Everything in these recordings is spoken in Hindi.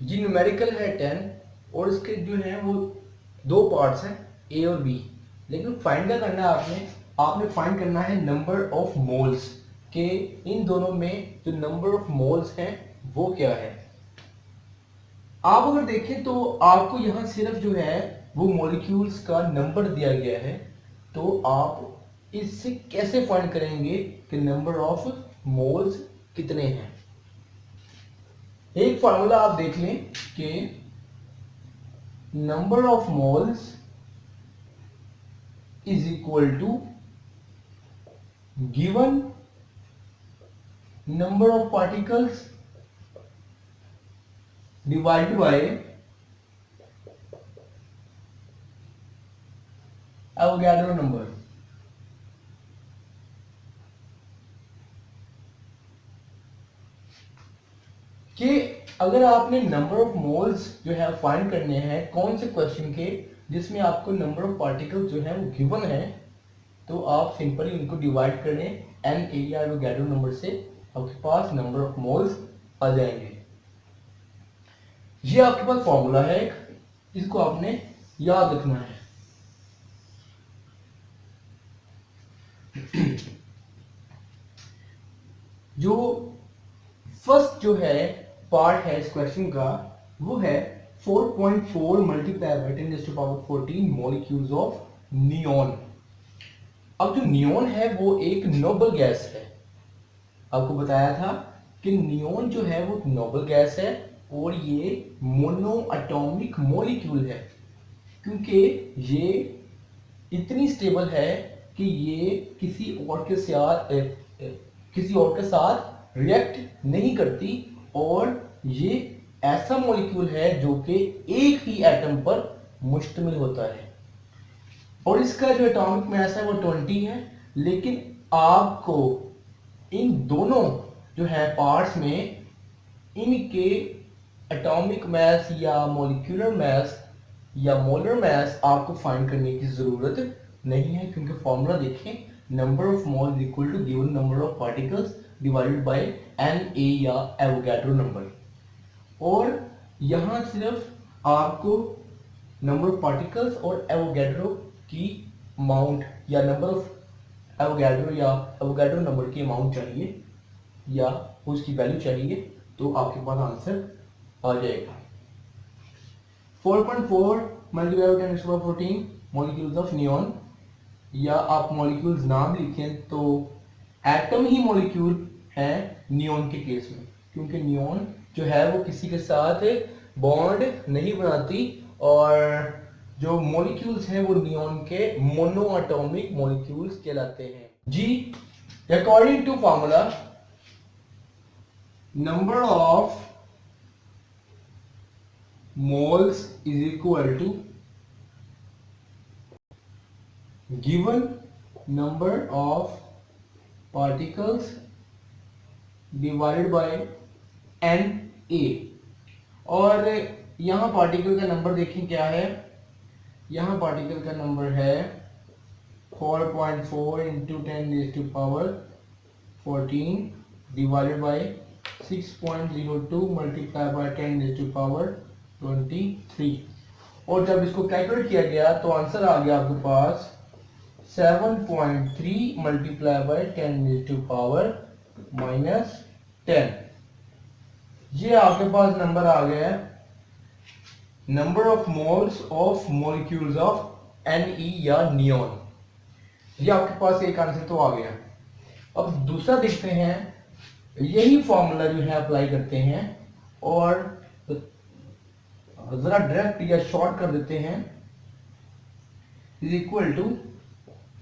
जी न्यूमेरिकल है 10 और इसके जो है वो दो पार्ट्स हैं ए और बी। लेकिन फाइंड क्या करना है आपने, आपने फाइंड करना है नंबर ऑफ मोल्स के इन दोनों में जो नंबर ऑफ मोल्स हैं वो क्या है। आप अगर देखें तो आपको यहाँ सिर्फ जो है वो मॉलिक्यूल्स का नंबर दिया गया है, तो आप इससे कैसे फाइंड करेंगे कि नंबर ऑफ मोल्स कितने हैं। एक फार्मूला आप देख लें कि number of moles is equal to given number of particles divided by Avogadro number. कि अगर आपने नंबर ऑफ मोल्स जो है फाइंड करने हैं कौन से क्वेश्चन के जिसमें आपको नंबर ऑफ पार्टिकल्स जो है वो गिवन है, तो आप सिंपली इनको डिवाइड करें एन ए या एवोगैड्रो नंबर से, आपके पास नंबर ऑफ मोल्स आ जाएंगे। ये आपके पास फॉर्मूला है एक, इसको आपने याद रखना है। जो फर्स्ट जो है पार्ट है इस क्वेश्चन का वो है 4.4 multiply by 10⁻14 molecules of neon. अब जो नियॉन है वो एक नोबल गैस है। आपको बताया था कि नियॉन जो है वो नोबल गैस है और ये मोनो एटॉमिक मॉलिक्यूल है, क्योंकि ये इतनी स्टेबल है कि ये किसी और के साथ रिएक्ट नहीं करती, और ये ऐसा मॉलिक्यूल है जो कि एक ही एटम पर मुश्तमिल होता है और इसका जो एटॉमिक मास है वो 20 है। लेकिन आपको इन दोनों जो है पार्ट्स में इनके एटॉमिक मास या मॉलिक्यूलर मास या मोलर मास आपको फाइंड करने की जरूरत नहीं है, क्योंकि फॉर्मूला देखें, number of mole is equal to given number of particles divided by N A या एवोगैड्रो नंबर। और यहां सिर्फ आपको नंबर ऑफ पार्टिकल्स और एवोगैड्रो की अमाउंट या नंबर ऑफ एवोगैड्रो या एवोगैड्रो नंबर की अमाउंट चाहिए या उसकी वैल्यू चाहिए, तो आपके पास आंसर आ जाएगा। 4.4 multiply by 10⁻14 molecules of neon, या आप मॉलिक्यूल्स नाम लिखें तो एटम ही मॉलिक्यूल है नियॉन के केस में, क्योंकि नियॉन जो है वो किसी के साथ बॉन्ड नहीं बनाती और जो मॉलिक्यूल्स हैं वो नियॉन के मोनो एटॉमिक मॉलिक्यूल्स कहलाते हैं। जी according to formula number of moles is equal to given number of particles divided by Na। और यहाँ पार्टिकल का नंबर देखें क्या है, यहाँ पार्टिकल का नंबर है 4.4 into 10⁻14 divided by 6.02 multiply by 10⁻23। और जब इसको कैलकुलेट किया गया तो आंसर आ गया आपके पास 7.3 मल्टीप्लाई बाय 10⁻⁻10। ये आपके पास नंबर आ गया है number of moles of molecules of Ne या नियॉन। ये आपके पास एक आंसर तो आ गया। अब दूसरा देखते हैं, यही फॉर्मूला जो है अप्लाई करते हैं और जरा डायरेक्ट या शॉर्ट कर देते हैं। Is equal to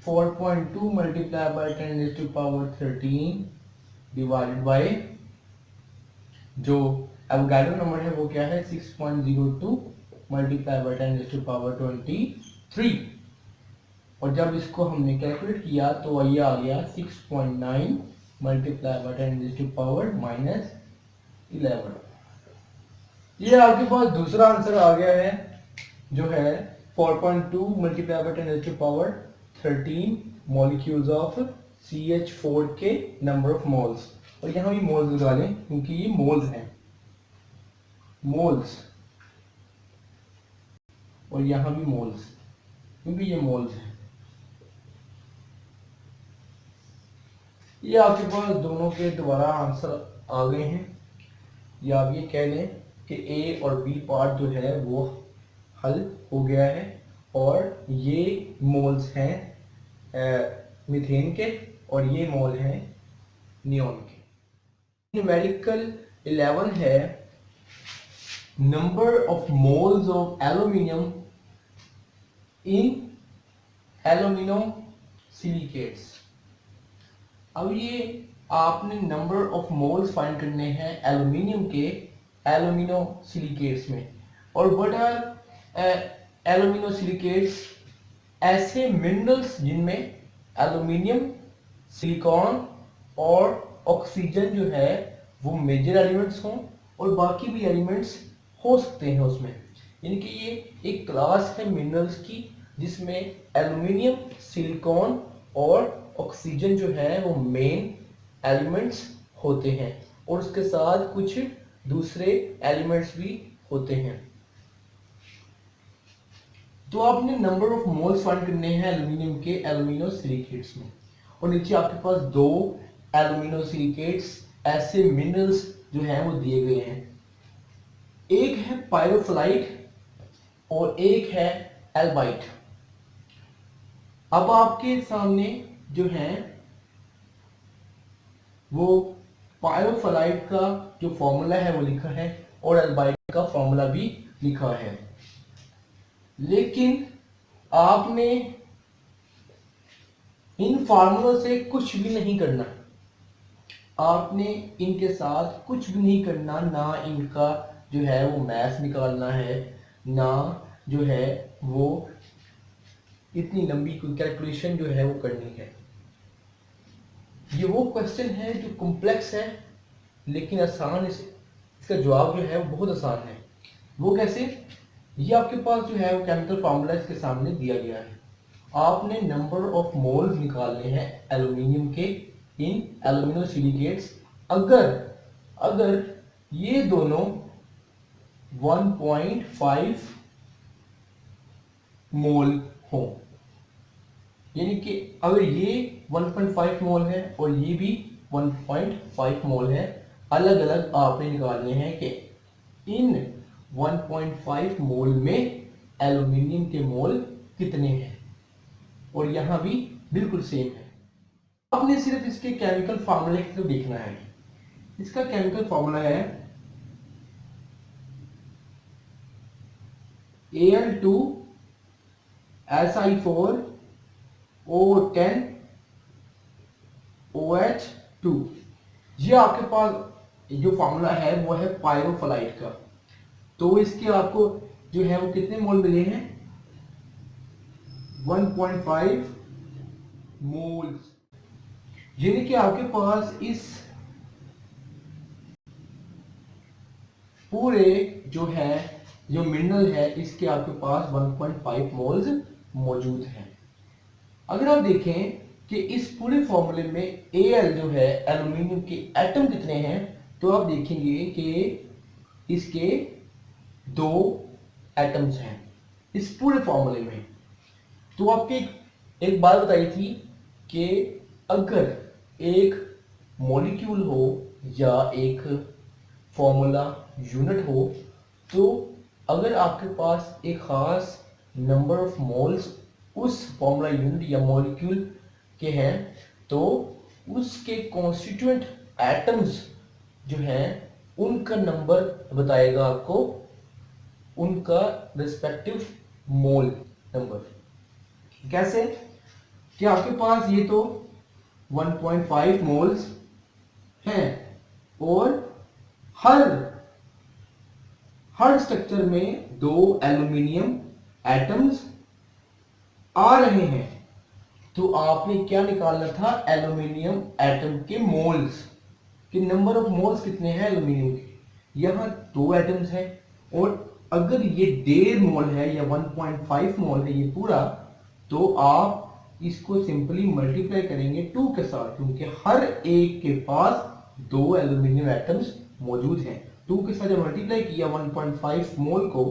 4.2 multiply by 10⁻13 divided by जो एवोगैड्रो नंबर है वो क्या है 6.02 मल्टीप्लाई बाय 10⁻23। और जब इसको हमने कैलकुलेट किया तो ये आ गया 6.9 मल्टीप्लाई बाय 10⁻11। ये आपके पास दूसरा आंसर आ गया है जो है 4.2 multiply by 10⁻13 molecules of CH4 के नंबर ऑफ मोल्स। और यहाँ भी मोल्स लगा लें क्योंकि ये मोल्स हैं। मोल्स, और यहां भी मोल्स, क्योंकि ये मोल्स है। ये आपके पास दोनों के दोबारा आंसर आ गए हैं, या आप ये कह लें कि ए और बी पार्ट जो है वो हल हो गया है, और ये मोल्स हैं मीथेन के, और ये मोल हैं नियोन के। न्यूमेरिकल 11 है number of moles of aluminium in alumino silicates. अब ये आपने नंबर ऑफ मोल्स फाइंड करने हैं एल्यूमिनियम के एल्यूमिनो सिलिकेट्स में। और व्हाट आर एल्यूमिनो सिलिकेट्स? ऐसे मिनरल्स जिनमें एल्यूमिनियम, सिलिकॉन और ऑक्सीजन जो है वो मेजर एलिमेंट्स हों, और बाकी भी एलिमेंट्स हो सकते हैं उसमें। यानी कि ये एक क्लास है मिनरल्स की जिसमें एल्यूमिनियम, सिलिकॉन और ऑक्सीजन जो है वो मेन एलिमेंट्स होते हैं, और उसके साथ कुछ दूसरे एलिमेंट्स भी होते हैं। तो आपने नंबर ऑफ मोल्स फाइंड करने हैं एल्यूमिनियम के एल्यूमिनो सिलिकेट्स में, और नीचे आपके पास दो एल्यूमिनो सिलिकेट्स ऐसे मिनरल्स जो हैं वो दिए गए हैं। एक है पायरोफ्लाइट और एक है एल्बाइट। अब आपके सामने जो है वो पायरोफ्लाइट का जो फॉर्मूला है वो लिखा है, और एल्बाइट का फॉर्मूला भी लिखा है, लेकिन आपने इन फार्मूलों से कुछ भी नहीं करना। आपने इनके साथ कुछ भी नहीं करना, ना इनका जो है वो मैथ निकालना है, ना जो है वो इतनी लंबी कोई कैलकुलेशन जो है वो करनी है। ये वो क्वेश्चन है जो कॉम्प्लेक्स है लेकिन आसान, इसका जवाब जो है वो बहुत आसान है। वो कैसे? ये आपके पास जो है वो केमिकल फार्मूला इसके सामने दिया गया है। आपने नंबर ऑफ मोल्स निकालने हैं एल्यूमिनियम के इन एल्यूमिनो सिलिकेट्स। अगर ये दोनों 1.5 मोल हो, यानी कि अगर ये 1.5 मोल है और ये भी 1.5 मोल है, अलग अलग आपने निकालने हैं कि इन 1.5 मोल में एल्यूमिनियम के मोल कितने हैं, और यहां भी बिल्कुल सेम है। आपने सिर्फ इसके केमिकल फार्मूले को देखना है। इसका केमिकल फार्मूला है Al2 Si4 O10 OH2। ये आपके पास जो फार्मूला है वो है पायरोफ्लाइट का। तो इसके आपको जो है वो कितने मोल मिले हैं? 1.5 मोल्स। यानी कि आपके पास इस पूरे जो मिनरल है इसके आपके पास 1.5 मोल्स मौजूद हैं। अगर आप देखें कि इस पूरे फॉर्मूले में Al जो है एल्यूमिनियम के एटम कितने हैं, तो आप देखेंगे कि इसके 2 एटम्स हैं इस पूरे फॉर्मूले में। तो आपके एक बात बताई थी कि अगर एक मॉलिक्यूल हो या एक फॉर्मूला यूनिट हो, तो अगर आपके पास एक खास नंबर ऑफ मोल्स उस फॉर्मूला यूनिट या मॉलिक्यूल के हैं, तो उसके कॉन्स्टिट्यूएंट एटम्स जो हैं उनका नंबर बताएगा आपको, उनका रिस्पेक्टिव मोल नंबर। कैसे? कि आपके पास ये तो 1.5 मोल्स हैं, और हर स्ट्रक्चर में 2 एल्यूमिनियम एटम्स आ रहे हैं। तो आपने क्या निकालना था? एल्यूमिनियम एटम के मोल्स कि नंबर ऑफ मोल्स कितने हैं एल्यूमिनियम के। यहां 2 एटम्स हैं, और अगर ये 1.5 मोल है या 1.5 मोल है ये पूरा, तो आप इसको सिंपली मल्टीप्लाई करेंगे 2 के साथ, क्योंकि हर एक के पास 2 एल्यूमिनियम एटम्स मौजूद हैं। 2 के साथ जब मल्टीप्लाई किया 1.5 मोल को,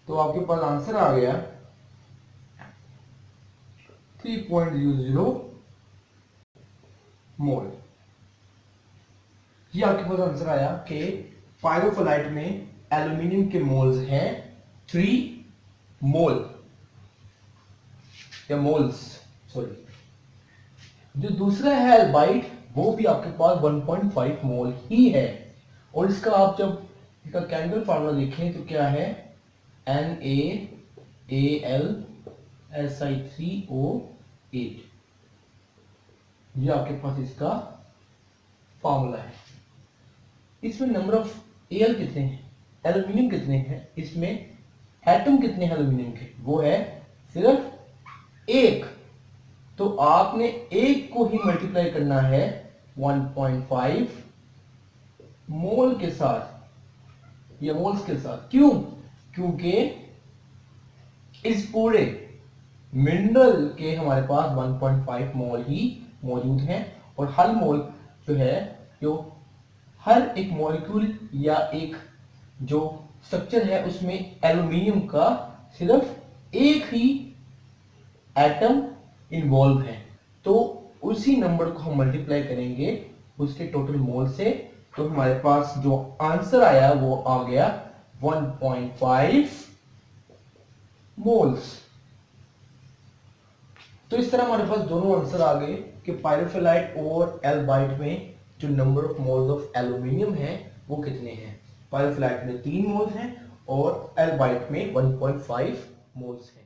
तो आपके पास आंसर आ गया 3.00 मोल। ये आपके पास आंसर आया कि पायरोफिलाइट में एल्यूमिनियम के मोल्स हैं 3 मोल या मोल्स, सॉरी। जो दूसरा है एल्बाइट, वो भी आपके पास 1.5 मोल ही है। और इसका आप जब इसका केमिकल फार्मूला देखें तो क्या है, NaAlSi3O8। ये आपके पास इसका फार्मूला है। इसमें नंबर ऑफ एल कितने हैं, एल्यूमिनियम कितने हैं, इसमें एटम कितने हैं एल्यूमिनियम के, वो है सिर्फ 1। तो आपने 1 को ही मल्टीप्लाई करना है 1.5 मोल के साथ या मोल्स के साथ। क्यों? क्योंकि इस पूरे मिनरल के हमारे पास 1.5 मोल ही मौजूद हैं। और हर मोल जो है, जो हर एक मॉलिक्यूल या एक जो स्ट्रक्चर है, उसमें एल्यूमिनियम का सिर्फ एक ही एटम इन्वॉल्व है। तो उसी नंबर को हम मल्टीप्लाई करेंगे उसके टोटल मोल से, तो हमारे पास जो आंसर आया वो आ गया 1.5 मोल्स। तो इस तरह हमारे पास दोनों आंसर आ गए कि पायरोफिलाइट और एल्बाइट में जो number of moles of aluminium है वो कितने हैं। पायरोफिलाइट में 3 मोल्स हैं और एल्बाइट में 1.5 मोल्स हैं।